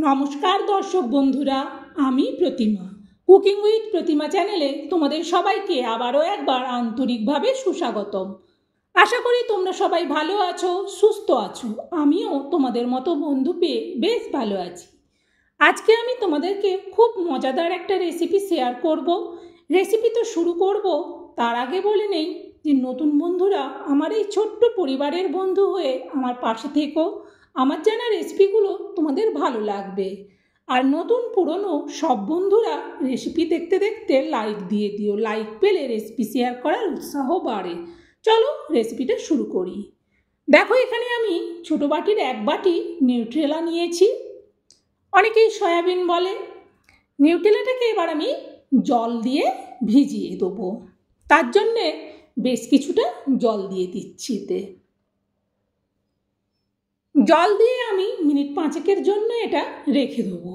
নমস্কার দর্শক বন্ধুরা, আমি প্রতিমা। কুকিং উইথ প্রতিমা চ্যানেলে তোমাদের সবাইকে আবারও একবার আন্তরিকভাবে সুস্বাগতম। আশা করি তোমরা সবাই ভালো আছো, সুস্থ আছো। আমিও তোমাদের মতো বন্ধু পেয়ে বেশ ভালো আছি। আজকে আমি তোমাদেরকে খুব মজাদার একটা রেসিপি শেয়ার করব। রেসিপি তো শুরু করব, তার আগে বলে নেই যে নতুন বন্ধুরা আমার এই ছোট্ট পরিবারের বন্ধু হয়ে আমার পাশে থেকো। আমার জানা রেসিপিগুলো তোমাদের ভালো লাগবে। আর নতুন পুরনো সব বন্ধুরা রেসিপি দেখতে দেখতে লাইক দিয়ে দিও। লাইক পেলে রেসিপি শেয়ার করার উৎসাহ বাড়ে। চলো রেসিপিটা শুরু করি। দেখো, এখানে আমি ছোটো বাটির 1 বাটি নিউট্রেলা নিয়েছি। অনেকেই সয়াবিন বলে। নিউট্রেলাটাকে এবার আমি জল দিয়ে ভিজিয়ে দেবো। তার জন্যে বেশ কিছুটা জল দিয়ে দিচ্ছি। জল দিয়ে আমি মিনিট 5 জন্য এটা রেখে দেবো।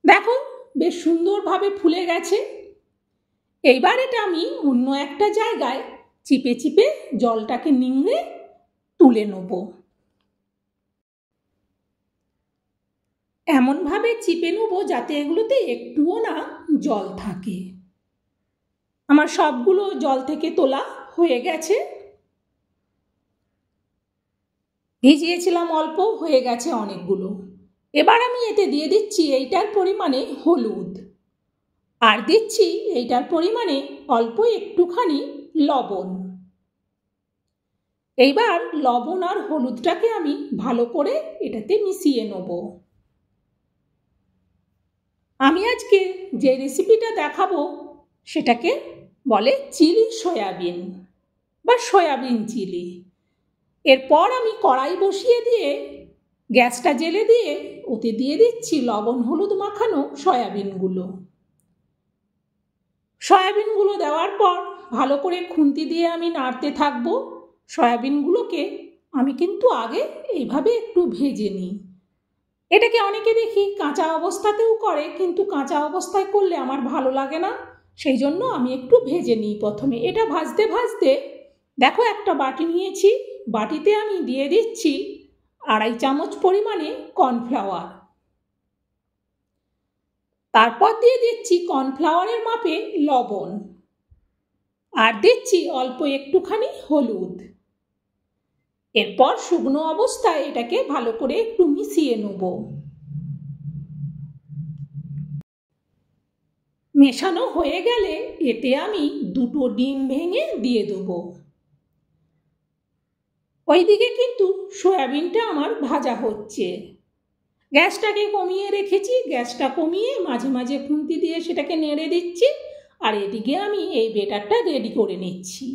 দেখো, বেশ সুন্দরভাবে ফুলে গেছে। এইবার এটা আমি অন্য একটা জায়গায় চিপে চিপে জলটাকে নিংড়ে তুলে নেব। এমনভাবে চিপে নেব যাতে এগুলোতে একটুও না জল থাকে। আমার সবগুলো জল থেকে তোলা হয়ে গেছে। ভিজিয়েছিলাম অল্প, হয়ে গেছে অনেকগুলো। এবার আমি এতে দিয়ে দিচ্ছি এইটার পরিমাণে হলুদ, আর দিচ্ছি এইটার পরিমাণে অল্প একটুখানি লবণ। এইবার লবণ আর হলুদটাকে আমি ভালো করে এটাতে মিশিয়ে নেব। আমি আজকে যে রেসিপিটা দেখাবো সেটাকে বলে চিলি সয়াবিন বা সয়াবিন চিলি। এরপর আমি কড়াই বসিয়ে দিয়ে গ্যাসটা জ্বেলে দিয়ে ওতে দিয়ে দিচ্ছি লবণ হলুদ মাখানো সয়াবিনগুলো। সয়াবিনগুলো দেওয়ার পর ভালো করে খুন্তি দিয়ে আমি নাড়তে থাকবো। সয়াবিনগুলোকে আমি কিন্তু আগে এইভাবে একটু ভেজে নিই। এটাকে অনেকে দেখি কাঁচা অবস্থাতেও করে, কিন্তু কাঁচা অবস্থায় করলে আমার ভালো লাগে না। সেই জন্য আমি একটু ভেজে নিই প্রথমে। এটা ভাজতে ভাজতে দেখো, একটা বাটি নিয়েছি। বাটিতে আমি দিয়ে দিচ্ছি 2.5 চামচ পরিমাণে কর্নফ্লাওয়ার। তারপর দিয়ে দিচ্ছি কর্নফ্লাওয়ারের মাপে লবণ, আর দিচ্ছি অল্প একটুখানি হলুদ। এরপর শুকনো অবস্থায় এটাকে ভালো করে একটু মিশিয়ে নেব। মেশানো হয়ে গেলে এতে আমি 2টো ডিম ভেঙে দিয়ে দেবো। ওইদিকে কিন্তু সয়াবিনটা আমার ভাজা হচ্ছে। গ্যাসটাকে কমিয়ে রেখেছি। গ্যাসটা কমিয়ে মাঝে মাঝে খুন্তি দিয়ে সেটাকে নেড়ে দিচ্ছি। আর এদিকে আমি এই বেটারটা রেডি করে নিচ্ছি।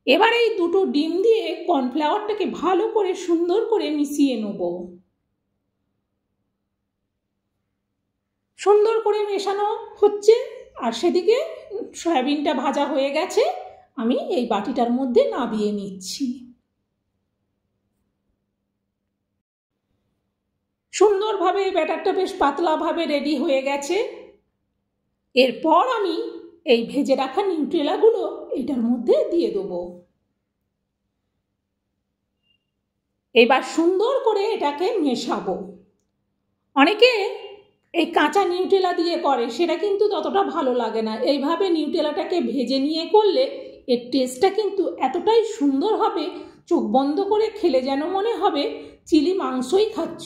এবার এই 2টো ডিম দিয়ে কর্নফ্লাওয়ারটাকে ভালো করে সুন্দর করে মিশিয়ে নেব। সুন্দর করে মেশানো হচ্ছে, আর সেদিকে সয়াবিনটা ভাজা হয়ে গেছে। আমি এই বাটিটার মধ্যে নামিয়ে নিচ্ছি। সুন্দরভাবে ব্যাটারটা বেশ পাতলাভাবে রেডি হয়ে গেছে। এরপর আমি এই ভেজে রাখা নিউট্রেলাগুলো এটার মধ্যে দিয়ে দেবো। এবার সুন্দর করে এটাকে মেশাবো। অনেকে এই কাঁচা নিউট্রেলা দিয়ে করে, সেটা কিন্তু ততটা ভালো লাগে না। এইভাবে নিউট্রেলাটাকে ভেজে নিয়ে করলে এর টেস্টটা কিন্তু এতটাই সুন্দর হবে, চোখ বন্ধ করে খেলে যেন মনে হবে চিলি মাংসই খাচ্ছ,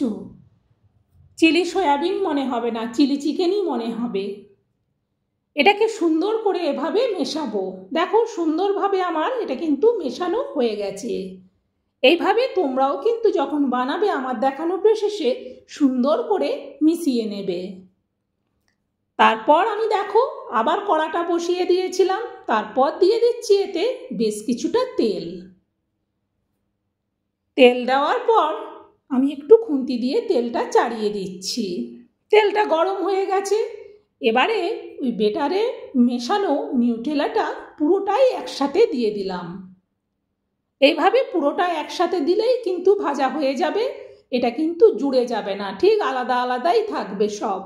চিলি সয়াবিন মনে হবে না, চিলি চিকেনই মনে হবে। এটাকে সুন্দর করে এভাবে মেশাবো। দেখো, সুন্দরভাবে আমার এটা কিন্তু মেশানো হয়ে গেছে। এইভাবে তোমরাও কিন্তু যখন বানাবে আমার দেখানো প্রসেসে সুন্দর করে মিশিয়ে নেবে। তারপর আমি দেখো আবার কড়াটা বসিয়ে দিয়েছিলাম। তারপর দিয়ে দিচ্ছি এতে বেশ কিছুটা তেল। তেল দেওয়ার পর আমি একটু খুন্তি দিয়ে তেলটা চাড়িয়ে দিচ্ছি। তেলটা গরম হয়ে গেছে। এবারে ওই বেটারে মেশানো নিউট্রেলাটা পুরোটাই একসাথে দিয়ে দিলাম। এইভাবে পুরোটা একসাথে দিলেই কিন্তু ভাজা হয়ে যাবে। এটা কিন্তু জুড়ে যাবে না, ঠিক আলাদা আলাদাই থাকবে সব।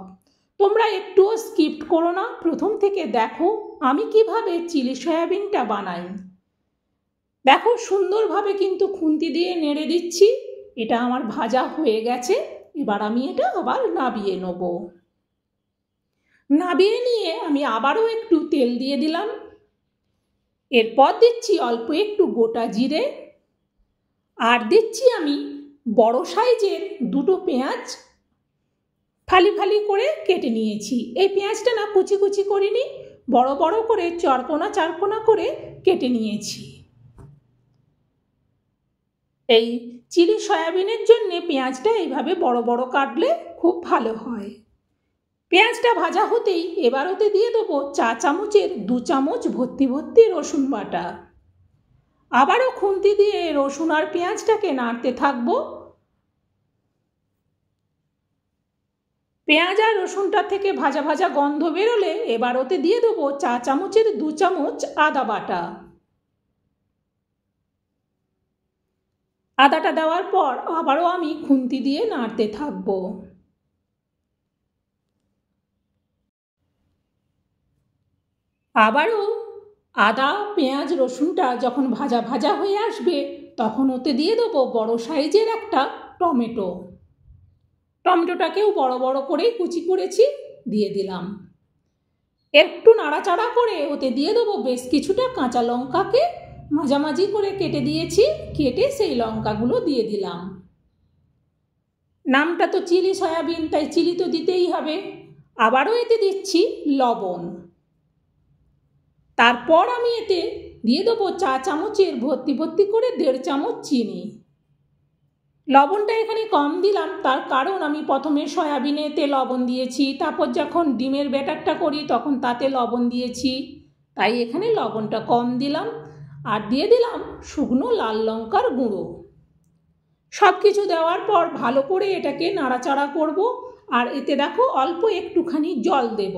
তোমরা একটুও স্কিপ করো না, প্রথম থেকে দেখো আমি কিভাবে চিলি সয়াবিনটা বানাই। দেখো, সুন্দরভাবে কিন্তু খুন্তি দিয়ে নেড়ে দিচ্ছি। এটা আমার ভাজা হয়ে গেছে। এবার আমি এটা আবার নাবিয়ে নেব। নাবিয়ে নিয়ে আমি আবারও একটু তেল দিয়ে দিলাম। এরপর দিচ্ছি অল্প একটু গোটা জিরে, আর দিচ্ছি আমি বড় সাইজের দুটো পেঁয়াজ ফালি ফালি করে কেটে নিয়েছি। এই পেঁয়াজটা না কুচি কুচি করিনি, বড় বড় করে চারকোনা করে কেটে নিয়েছি। এই চিলি সয়াবিনের জন্য পেঁয়াজটা এইভাবে বড় বড় কাটলে খুব ভালো হয়। পেঁয়াজটা ভাজা হতেই এবার ওতে দিয়ে দেবো 4 চামচের 2 চামচ ভর্তি ভর্তি রসুন বাটা। আবারও খুন্তি দিয়ে রসুন আর পেঁয়াজটাকে নাড়তে থাকবো। পেঁয়াজ আর রসুনটা থেকে ভাজা ভাজা গন্ধ বেরোলে এবার ওতে দিয়ে দেবো 4 চামচের 2 চামচ আদা বাটা। আদাটা দেওয়ার পর আবারও আমি খুন্তি দিয়ে নাড়তে থাকবো। আবারও আদা পেঁয়াজ রসুনটা যখন ভাজা ভাজা হয়ে আসবে তখন ওতে দিয়ে দেবো বড় সাইজের একটা টমেটো। টমেটোটাকেও বড় বড় করেই কুচি করেছি, দিয়ে দিলাম। একটু নাড়াচাড়া করে ওতে দিয়ে দেবো বেশ কিছুটা কাঁচা লঙ্কাকে মাঝামাঝি করে কেটে দিয়েছি, কেটে সেই লঙ্কাগুলো দিয়ে দিলাম। নামটা তো চিলি সয়াবিন, তাই চিলি তো দিতেই হবে। আবারও এতে দিচ্ছি লবণ। তারপর আমি এতে দিয়ে দেবো 4 চামচের ভর্তি ভর্তি করে 1.5 চামচ চিনি। লবণটা এখানে কম দিলাম, তার কারণ আমি প্রথমে সয়াবিনেতে লবণ দিয়েছি, তারপর যখন ডিমের ব্যাটারটা করি তখন তাতে লবণ দিয়েছি, তাই এখানে লবণটা কম দিলাম। আর দিয়ে দিলাম শুকনো লাল লঙ্কার গুঁড়ো। সব কিছু দেওয়ার পর ভালো করে এটাকে নাড়াচাড়া করব। আর এতে দেখো অল্প একটুখানি জল দেব।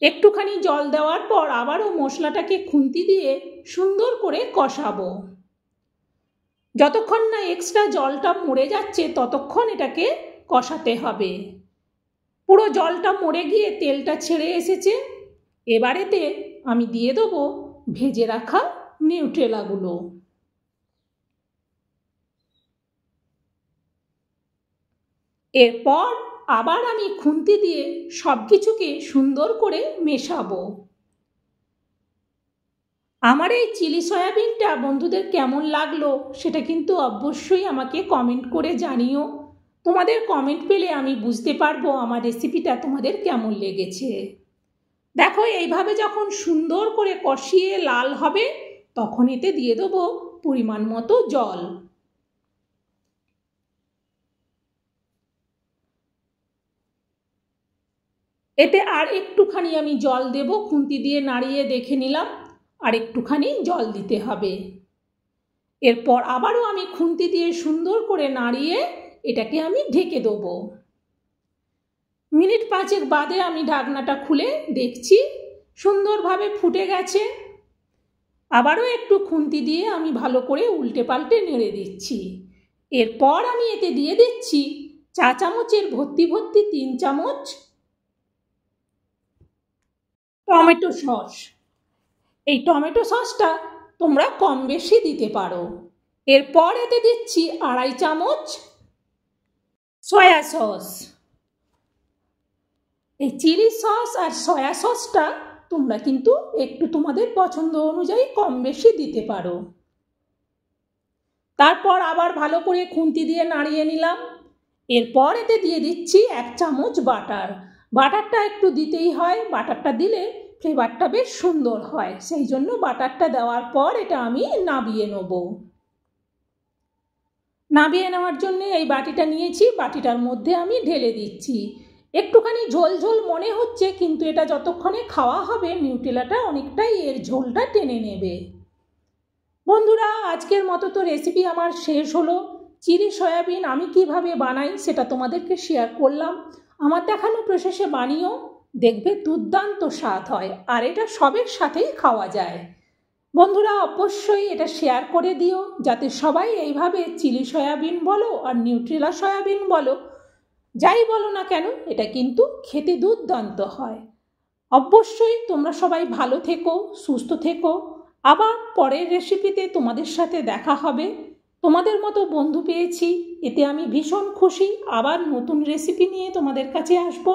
একটুখানি জল দেওয়ার পর আবারও মশলাটাকে খুন্তি দিয়ে সুন্দর করে কষাবো। যতক্ষণ না এক্সট্রা জলটা মরে যাচ্ছে ততক্ষণ এটাকে কষাতে হবে। পুরো জলটা মরে গিয়ে তেলটা ছেড়ে এসেছে। এবারেতে আমি দিয়ে দেবো ভেজে রাখা নিউট্রেলাগুলো। এরপর আবার আমি খুন্তি দিয়ে সব কিছুকে সুন্দর করে মেশাবো। আমার এই চিলি সয়াবিনটা বন্ধুদের কেমন লাগলো সেটা কিন্তু অবশ্যই আমাকে কমেন্ট করে জানিও। তোমাদের কমেন্ট পেলে আমি বুঝতে পারবো আমার রেসিপিটা তোমাদের কেমন লেগেছে। দেখো এইভাবে যখন সুন্দর করে কষিয়ে লাল হবে তখন এতে দিয়ে দেবো পরিমাণ মতো জল। এতে আর একটুখানি আমি জল দেব, খুন্তি দিয়ে নাড়িয়ে দেখে নিলাম আর একটুখানি জল দিতে হবে। এরপর আবারও আমি খুন্তি দিয়ে সুন্দর করে নাড়িয়ে এটাকে আমি ঢেকে দেবো। মিনিট 5 বাদে আমি ঢাকনাটা খুলে দেখছি সুন্দরভাবে ফুটে গেছে। আবারও একটু খুন্তি দিয়ে আমি ভালো করে উল্টে পাল্টে নেড়ে দিচ্ছি। এরপর আমি এতে দিয়ে দিচ্ছি 4 চামচের ভর্তি ভর্তি 3 চামচ টমেটো সস। এই টমেটো সসটা তোমরা কম বেশি দিতে পারো। এরপর এতে দিচ্ছি 2.5 চামচ সয়া সস। এই চিলি সস আর সয়া সসটা তোমরা কিন্তু একটু তোমাদের পছন্দ অনুযায়ী কম বেশি দিতে পারো। তারপর আবার ভালো করে খুন্তি দিয়ে নাড়িয়ে নিলাম। এরপর এতে দিয়ে দিচ্ছি 1 চামচ বাটার। বাটারটা একটু দিতেই হয়, বাটারটা দিলে ফ্লেভারটা বেশ সুন্দর হয়, সেই জন্য বাটারটা দেওয়ার পর এটা আমি নাবিয়ে নেব। নাবিয়ে নেওয়ার জন্য এই বাটিটা নিয়েছি, বাটিটার মধ্যে আমি ঢেলে দিচ্ছি। একটুখানি ঝোল ঝোল মনে হচ্ছে, কিন্তু এটা যতক্ষণে খাওয়া হবে নিউট্রেলাটা অনেকটাই এর ঝোলটা টেনে নেবে। বন্ধুরা আজকের মতো তো রেসিপি আমার শেষ হলো। চিলি সয়াবিন আমি কিভাবে বানাই সেটা তোমাদেরকে শেয়ার করলাম। আমার দেখানো প্রসেসে বানিও, দেখবে দুর্দান্ত স্বাদ হয় আর এটা সবের সাথেই খাওয়া যায়। বন্ধুরা অবশ্যই এটা শেয়ার করে দিও যাতে সবাই এইভাবে চিলি সয়াবিন বলো আর নিউট্রেলা সয়াবিন বলো, যাই বলো না কেন এটা কিন্তু খেতে দুর্দান্ত হয়। অবশ্যই তোমরা সবাই ভালো থেকো, সুস্থ থেকো। আবার পরের রেসিপিতে তোমাদের সাথে দেখা হবে। তোমাদের মতো বন্ধু পেয়েছি, এতে আমি ভীষণ খুশি। আবার নতুন রেসিপি নিয়ে তোমাদের কাছে আসবো।